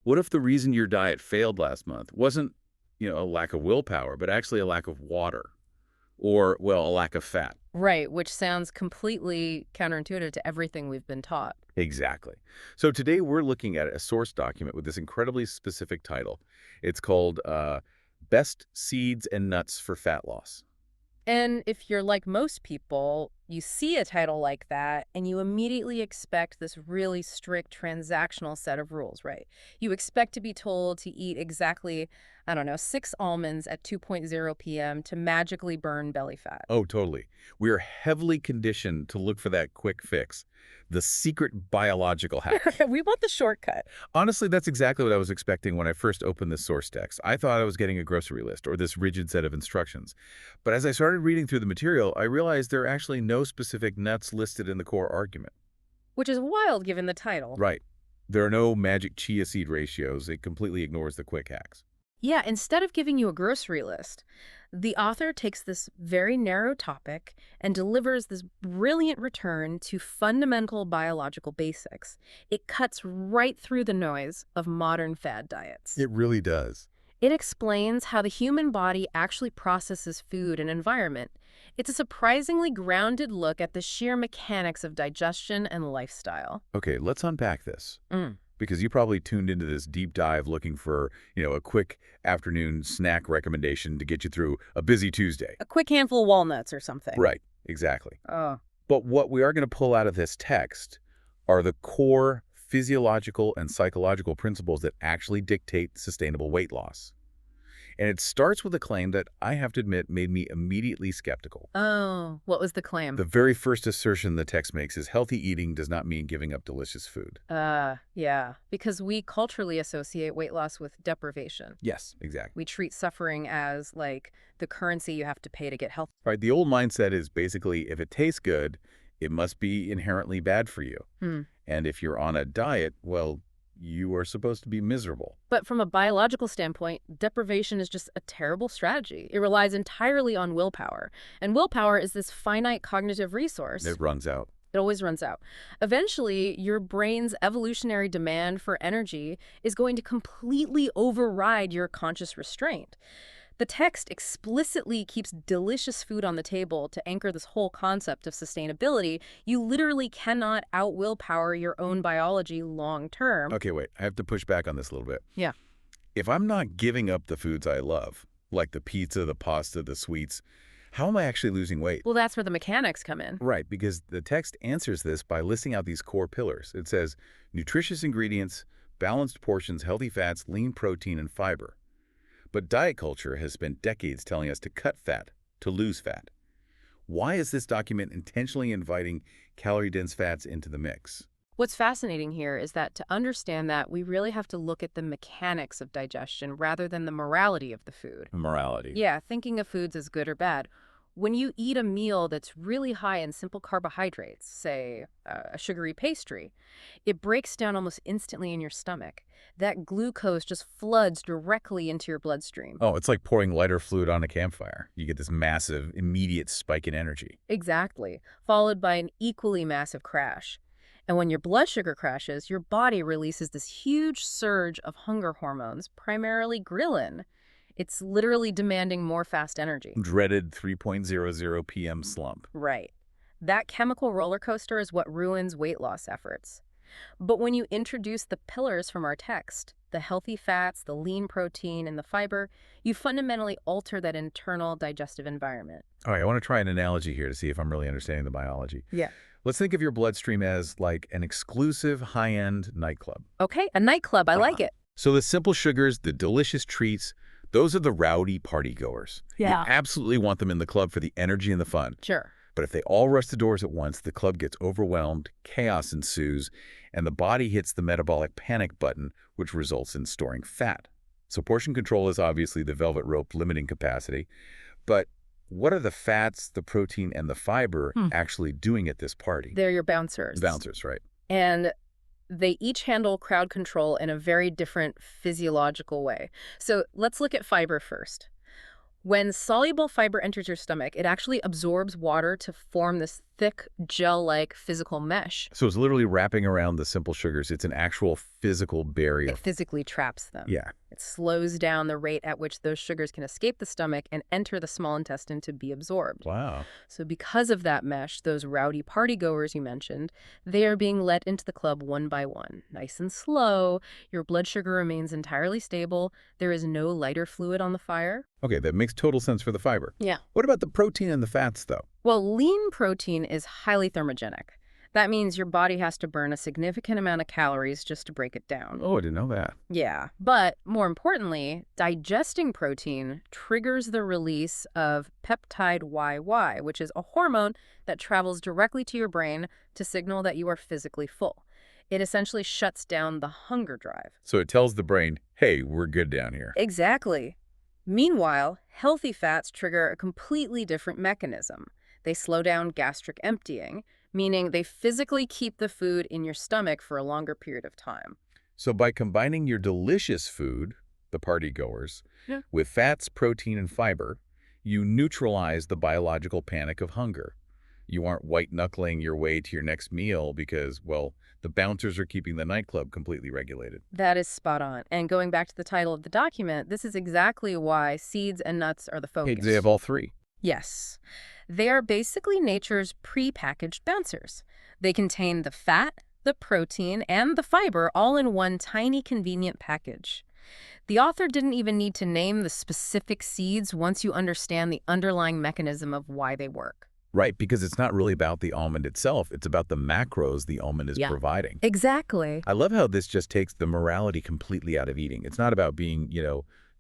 What if the reason your diet failed last month wasn't, a lack of willpower, but actually a lack of water or, well, a lack of fat? Right, which sounds completely counterintuitive to everything we've been taught. Exactly. So today we're looking at a source document with this incredibly specific title. It's called Best Seeds and Nuts for Fat Loss. And if you're like most people, you see a title like that and you immediately expect this really strict transactional set of rules, right? You expect to be told to eat exactly, I don't know, 6 almonds at 2:00 p.m. to magically burn belly fat. Oh, totally. We are heavily conditioned to look for that quick fix, the secret biological hack. We want the shortcut. Honestly, that's exactly what I was expecting when I first opened this source text. I thought I was getting a grocery list or this rigid set of instructions. But as I started reading through the material, I realized there are actually no specific nuts listed in the core argument. Which is wild given the title. Right. There are no magic chia seed ratios. It completely ignores the quick hacks. Yeah, instead of giving you a grocery list, the author takes this very narrow topic and delivers this brilliant return to fundamental biological basics. It cuts right through the noise of modern fad diets. It really does. It explains how the human body actually processes food and environment. It's a surprisingly grounded look at the sheer mechanics of digestion and lifestyle. Okay, let's unpack this. Mm. Because you probably tuned into this deep dive looking for, a quick afternoon snack recommendation to get you through a busy Tuesday. A quick handful of walnuts or something. Right, exactly. Oh. But what we are going to pull out of this text are the core physiological and psychological principles that actually dictate sustainable weight loss. And it starts with a claim that I have to admit made me immediately skeptical. Oh, what was the claim? The very first assertion the text makes is healthy eating does not mean giving up delicious food. Yeah, because we culturally associate weight loss with deprivation. Yes, exactly. We treat suffering as, like, the currency you have to pay to get healthy. Right, the old mindset is basically if it tastes good, it must be inherently bad for you. Hmm. And if you're on a diet, well, you are supposed to be miserable. But from a biological standpoint, deprivation is just a terrible strategy. It relies entirely on willpower. And willpower is this finite cognitive resource. It runs out. It always runs out. Eventually, your brain's evolutionary demand for energy is going to completely override your conscious restraint. The text explicitly keeps delicious food on the table to anchor this whole concept of sustainability. You literally cannot out-willpower your own biology long term. Okay, wait. I have to push back on this a little bit. Yeah. If I'm not giving up the foods I love, like the pizza, the pasta, the sweets, how am I actually losing weight? Well, that's where the mechanics come in. Right, because the text answers this by listing out these core pillars. It says nutritious ingredients, balanced portions, healthy fats, lean protein, and fiber. But diet culture has spent decades telling us to cut fat, to lose fat. Why is this document intentionally inviting calorie-dense fats into the mix? What's fascinating here is that to understand that, we really have to look at the mechanics of digestion rather than the morality of the food. Morality. Yeah, thinking of foods as good or bad. When you eat a meal that's really high in simple carbohydrates, say a sugary pastry, it breaks down almost instantly in your stomach. That glucose just floods directly into your bloodstream. Oh, it's like pouring lighter fluid on a campfire. You get this massive, immediate spike in energy. Exactly, followed by an equally massive crash. And when your blood sugar crashes, your body releases this huge surge of hunger hormones, primarily ghrelin. It's literally demanding more fast energy. Dreaded 3:00 p.m. slump. Right. That chemical roller coaster is what ruins weight loss efforts. But when you introduce the pillars from our text, the healthy fats, the lean protein, and the fiber, you fundamentally alter that internal digestive environment. All right, I want to try an analogy here to see if I'm really understanding the biology. Yeah. Let's think of your bloodstream as like an exclusive high-end nightclub. Okay, a nightclub. I like it. So the simple sugars, the delicious treats, those are the rowdy partygoers. Yeah. You absolutely want them in the club for the energy and the fun. Sure. But if they all rush the doors at once, the club gets overwhelmed, chaos ensues, and the body hits the metabolic panic button, which results in storing fat. So portion control is obviously the velvet rope limiting capacity. But what are the fats, the protein, and the fiber actually doing at this party? They're your bouncers. Bouncers, right. And they each handle crowd control in a very different physiological way. So let's look at fiber first. When soluble fiber enters your stomach, it actually absorbs water to form this thick, gel-like physical mesh. So it's literally wrapping around the simple sugars. It's an actual physical barrier. It physically traps them. Yeah. It slows down the rate at which those sugars can escape the stomach and enter the small intestine to be absorbed. Wow. So because of that mesh, those rowdy partygoers you mentioned, they are being let into the club one by one. Nice and slow, your blood sugar remains entirely stable, there is no lighter fluid on the fire. Okay, that makes total sense for the fiber. Yeah. What about the protein and the fats, though? Well, lean protein is highly thermogenic. That means your body has to burn a significant amount of calories just to break it down. Oh, I didn't know that. Yeah, but more importantly, digesting protein triggers the release of peptide YY, which is a hormone that travels directly to your brain to signal that you are physically full. It essentially shuts down the hunger drive. So it tells the brain, hey, we're good down here. Exactly. Meanwhile, healthy fats trigger a completely different mechanism. They slow down gastric emptying, meaning they physically keep the food in your stomach for a longer period of time. So by combining your delicious food, the partygoers, with fats, protein, and fiber, you neutralize the biological panic of hunger. You aren't white-knuckling your way to your next meal because, well, the bouncers are keeping the nightclub completely regulated. That is spot on. And going back to the title of the document, this is exactly why seeds and nuts are the focus. Hey, they have all three. Yes. They are basically nature's pre-packaged bouncers. They contain the fat, the protein, and the fiber all in one tiny convenient package. The author didn't even need to name the specific seeds once you understand the underlying mechanism of why they work. Right, because it's not really about the almond itself. It's about the macros the almond is providing. Exactly. I love how this just takes the morality completely out of eating. It's not about being,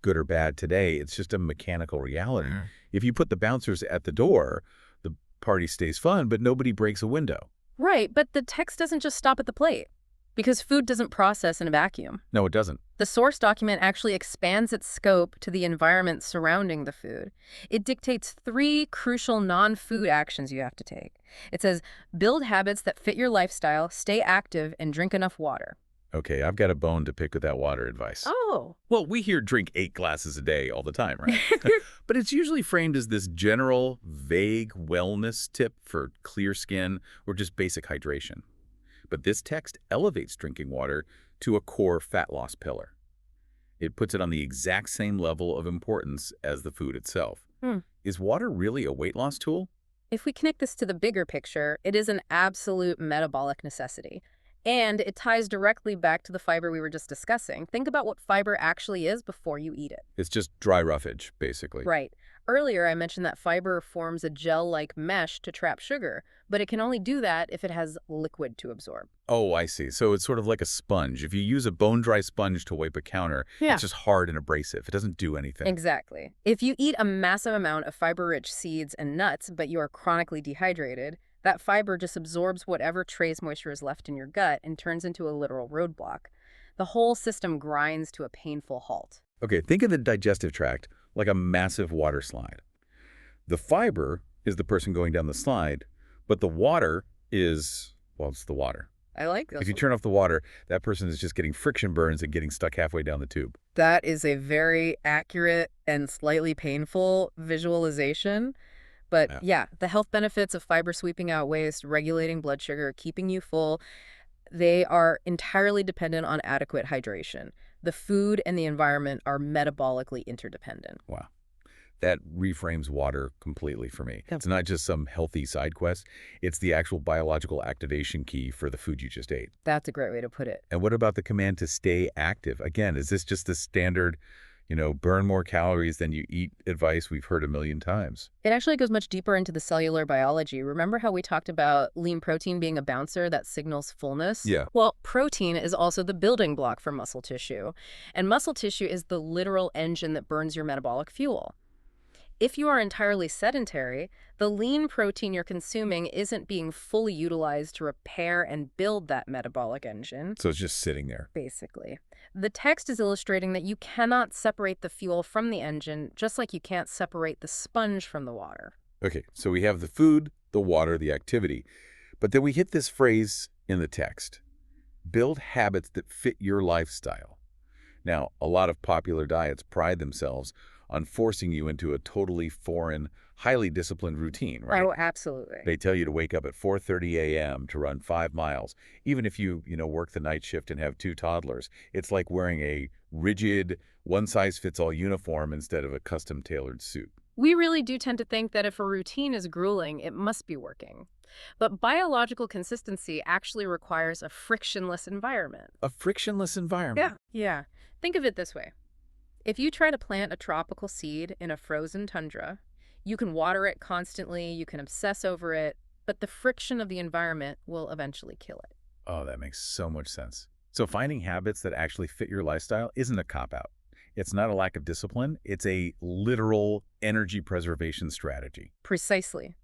good or bad today. It's just a mechanical reality. If you put the bouncers at the door, the party stays fun, but nobody breaks a window. Right, but the text doesn't just stop at the plate, because food doesn't process in a vacuum. No, it doesn't. The source document actually expands its scope to the environment surrounding the food. It dictates 3 crucial non-food actions you have to take. It says, build habits that fit your lifestyle, stay active, and drink enough water. Okay, I've got a bone to pick with that water advice. Oh. Well, we hear drink 8 glasses a day all the time, right? But it's usually framed as this general, vague wellness tip for clear skin or just basic hydration. But this text elevates drinking water to a core fat loss pillar. It puts it on the exact same level of importance as the food itself. Is water really a weight loss tool? If we connect this to the bigger picture, it is an absolute metabolic necessity. And it ties directly back to the fiber we were just discussing. Think about what fiber actually is before you eat it. It's just dry roughage, basically. Right. Earlier, I mentioned that fiber forms a gel-like mesh to trap sugar, but it can only do that if it has liquid to absorb. Oh, I see. So it's sort of like a sponge. If you use a bone-dry sponge to wipe a counter, it's just hard and abrasive. It doesn't do anything. Exactly. If you eat a massive amount of fiber-rich seeds and nuts, but you are chronically dehydrated, that fiber just absorbs whatever trace moisture is left in your gut and turns into a literal roadblock. The whole system grinds to a painful halt. Okay, think of the digestive tract like a massive water slide. The fiber is the person going down the slide, but the water is, well, it's the water. I like this. If you turn off the water, that person is just getting friction burns and getting stuck halfway down the tube. That is a very accurate and slightly painful visualization. But yeah, the health benefits of fiber sweeping out waste, regulating blood sugar, keeping you full, they are entirely dependent on adequate hydration. The food and the environment are metabolically interdependent. Wow. That reframes water completely for me. It's not just some healthy side quest. It's the actual biological activation key for the food you just ate. That's a great way to put it. And what about the command to stay active? Again, is this just the standard, burn more calories than you eat advice we've heard a million times? It actually goes much deeper into the cellular biology. Remember how we talked about lean protein being a bouncer that signals fullness? Yeah. Well, protein is also the building block for muscle tissue. And muscle tissue is the literal engine that burns your metabolic fuel. If you are entirely sedentary, the lean protein you're consuming isn't being fully utilized to repair and build that metabolic engine. So it's just sitting there. Basically. The text is illustrating that you cannot separate the fuel from the engine, just like you can't separate the sponge from the water. Okay, so we have the food, the water, the activity. But then we hit this phrase in the text. Build habits that fit your lifestyle. Now, a lot of popular diets pride themselves on forcing you into a totally foreign, highly disciplined routine, right? Oh, absolutely. They tell you to wake up at 4:30 a.m. to run 5 miles, even if you work the night shift and have two toddlers. It's like wearing a rigid, one-size-fits-all uniform instead of a custom-tailored suit. We really do tend to think that if a routine is grueling, it must be working. But biological consistency actually requires a frictionless environment. A frictionless environment. Yeah. Think of it this way. If you try to plant a tropical seed in a frozen tundra, you can water it constantly, you can obsess over it, but the friction of the environment will eventually kill it. Oh, that makes so much sense. So finding habits that actually fit your lifestyle isn't a cop-out. It's not a lack of discipline. It's a literal energy preservation strategy. Precisely.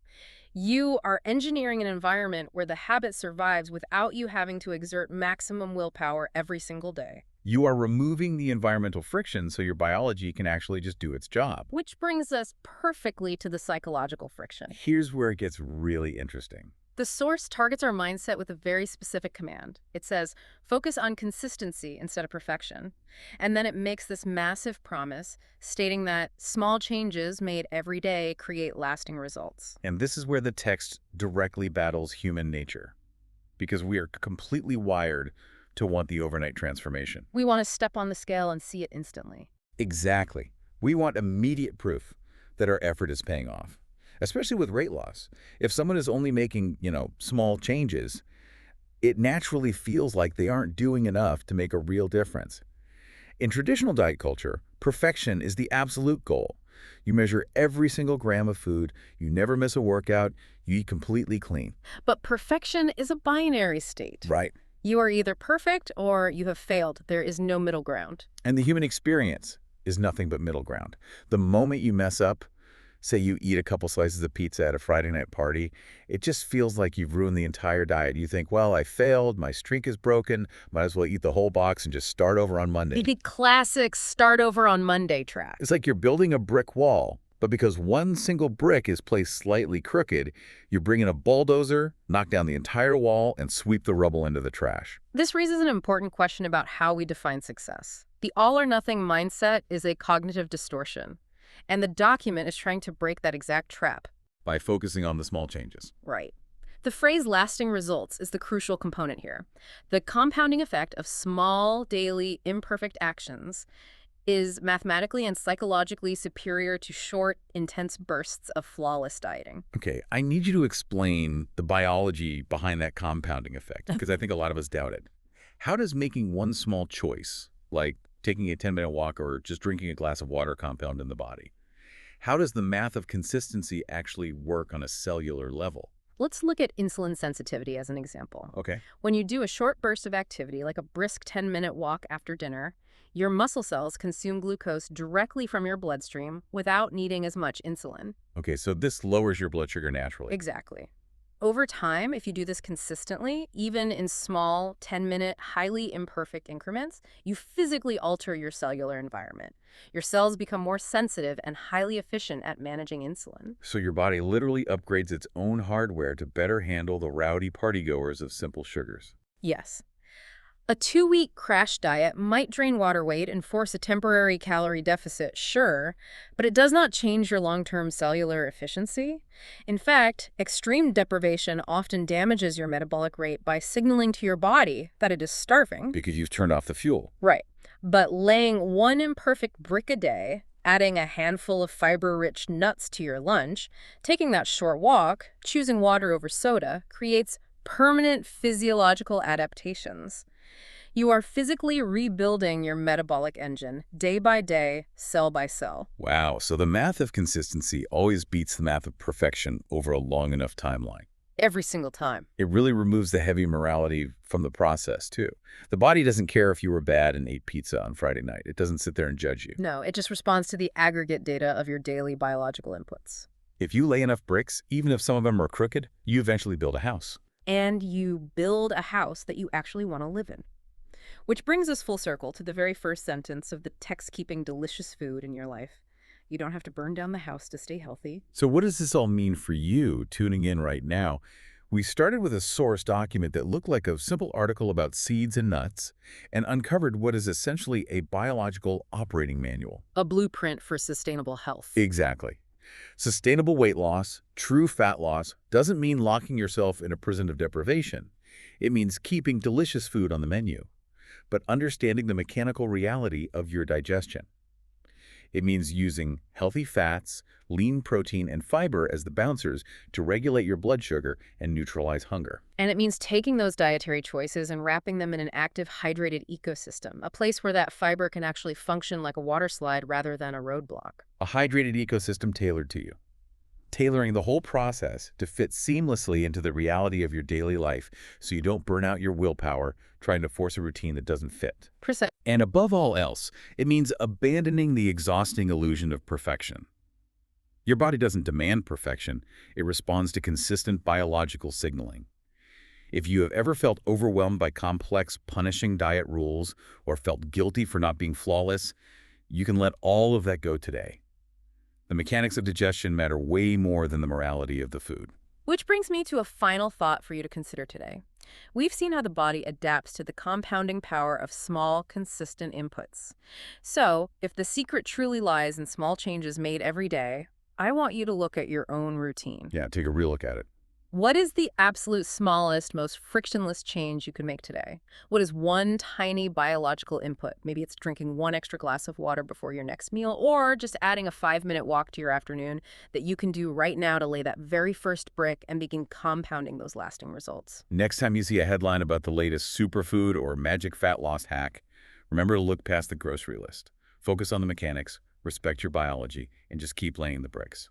You are engineering an environment where the habit survives without you having to exert maximum willpower every single day. You are removing the environmental friction so your biology can actually just do its job. Which brings us perfectly to the psychological friction. Here's where it gets really interesting. The source targets our mindset with a very specific command. It says, focus on consistency instead of perfection. And then it makes this massive promise, stating that small changes made every day create lasting results. And this is where the text directly battles human nature, because we are completely wired to want the overnight transformation. We want to step on the scale and see it instantly. Exactly. We want immediate proof that our effort is paying off, especially with weight loss. If someone is only making, small changes, it naturally feels like they aren't doing enough to make a real difference. In traditional diet culture, perfection is the absolute goal. You measure every single gram of food, you never miss a workout, you eat completely clean. But perfection is a binary state. Right. You are either perfect or you have failed. There is no middle ground. And the human experience is nothing but middle ground. The moment you mess up, say you eat a couple slices of pizza at a Friday night party, it just feels like you've ruined the entire diet. You think, well, I failed, my streak is broken, might as well eat the whole box and just start over on Monday. The classic start over on Monday track. It's like you're building a brick wall, but because one single brick is placed slightly crooked, you bring in a bulldozer, knock down the entire wall, and sweep the rubble into the trash. This raises an important question about how we define success. The all-or-nothing mindset is a cognitive distortion, and the document is trying to break that exact trap. By focusing on the small changes. Right. The phrase lasting results is the crucial component here. The compounding effect of small, daily, imperfect actions is mathematically and psychologically superior to short, intense bursts of flawless dieting. Okay, I need you to explain the biology behind that compounding effect, because I think a lot of us doubt it. How does making one small choice, like taking a 10-minute walk or just drinking a glass of water, compound in the body? How does the math of consistency actually work on a cellular level? Let's look at insulin sensitivity as an example. Okay. When you do a short burst of activity, like a brisk 10-minute walk after dinner, your muscle cells consume glucose directly from your bloodstream without needing as much insulin. Okay, so this lowers your blood sugar naturally. Exactly. Over time, if you do this consistently, even in small, 10-minute, highly imperfect increments, you physically alter your cellular environment. Your cells become more sensitive and highly efficient at managing insulin. So your body literally upgrades its own hardware to better handle the rowdy partygoers of simple sugars. Yes. A 2-week crash diet might drain water weight and force a temporary calorie deficit, sure, but it does not change your long-term cellular efficiency. In fact, extreme deprivation often damages your metabolic rate by signaling to your body that it is starving. Because you've turned off the fuel. Right. But laying one imperfect brick a day, adding a handful of fiber-rich nuts to your lunch, taking that short walk, choosing water over soda, creates permanent physiological adaptations. You are physically rebuilding your metabolic engine day by day, cell by cell. Wow, so the math of consistency always beats the math of perfection over a long enough timeline. Every single time. It really removes the heavy morality from the process, too. The body doesn't care if you were bad and ate pizza on Friday night. It doesn't sit there and judge you. No, it just responds to the aggregate data of your daily biological inputs. If you lay enough bricks, even if some of them are crooked, you eventually build a house. And you build a house that you actually want to live in. Which brings us full circle to the very first sentence of the text keeping delicious food in your life. You don't have to burn down the house to stay healthy. So what does this all mean for you tuning in right now? We started with a source document that looked like a simple article about seeds and nuts and uncovered what is essentially a biological operating manual. A blueprint for sustainable health. Exactly. Sustainable weight loss, true fat loss, doesn't mean locking yourself in a prison of deprivation. It means keeping delicious food on the menu, but understanding the mechanical reality of your digestion. It means using healthy fats, lean protein, and fiber as the bouncers to regulate your blood sugar and neutralize hunger. And it means taking those dietary choices and wrapping them in an active, hydrated ecosystem, a place where that fiber can actually function like a water slide rather than a roadblock. A hydrated ecosystem tailored to you. Tailoring the whole process to fit seamlessly into the reality of your daily life so you don't burn out your willpower trying to force a routine that doesn't fit. Precisely. And above all else, it means abandoning the exhausting illusion of perfection. Your body doesn't demand perfection, it responds to consistent biological signaling. If you have ever felt overwhelmed by complex, punishing diet rules or felt guilty for not being flawless, you can let all of that go today. The mechanics of digestion matter way more than the morality of the food. Which brings me to a final thought for you to consider today. We've seen how the body adapts to the compounding power of small, consistent inputs. So, if the secret truly lies in small changes made every day, I want you to look at your own routine. Yeah, take a real look at it. What is the absolute smallest, most frictionless change you can make today? What is one tiny biological input? Maybe it's drinking one extra glass of water before your next meal, or just adding a 5-minute walk to your afternoon that you can do right now to lay that very first brick and begin compounding those lasting results. Next time you see a headline about the latest superfood or magic fat loss hack, remember to look past the grocery list. Focus on the mechanics, respect your biology, and just keep laying the bricks.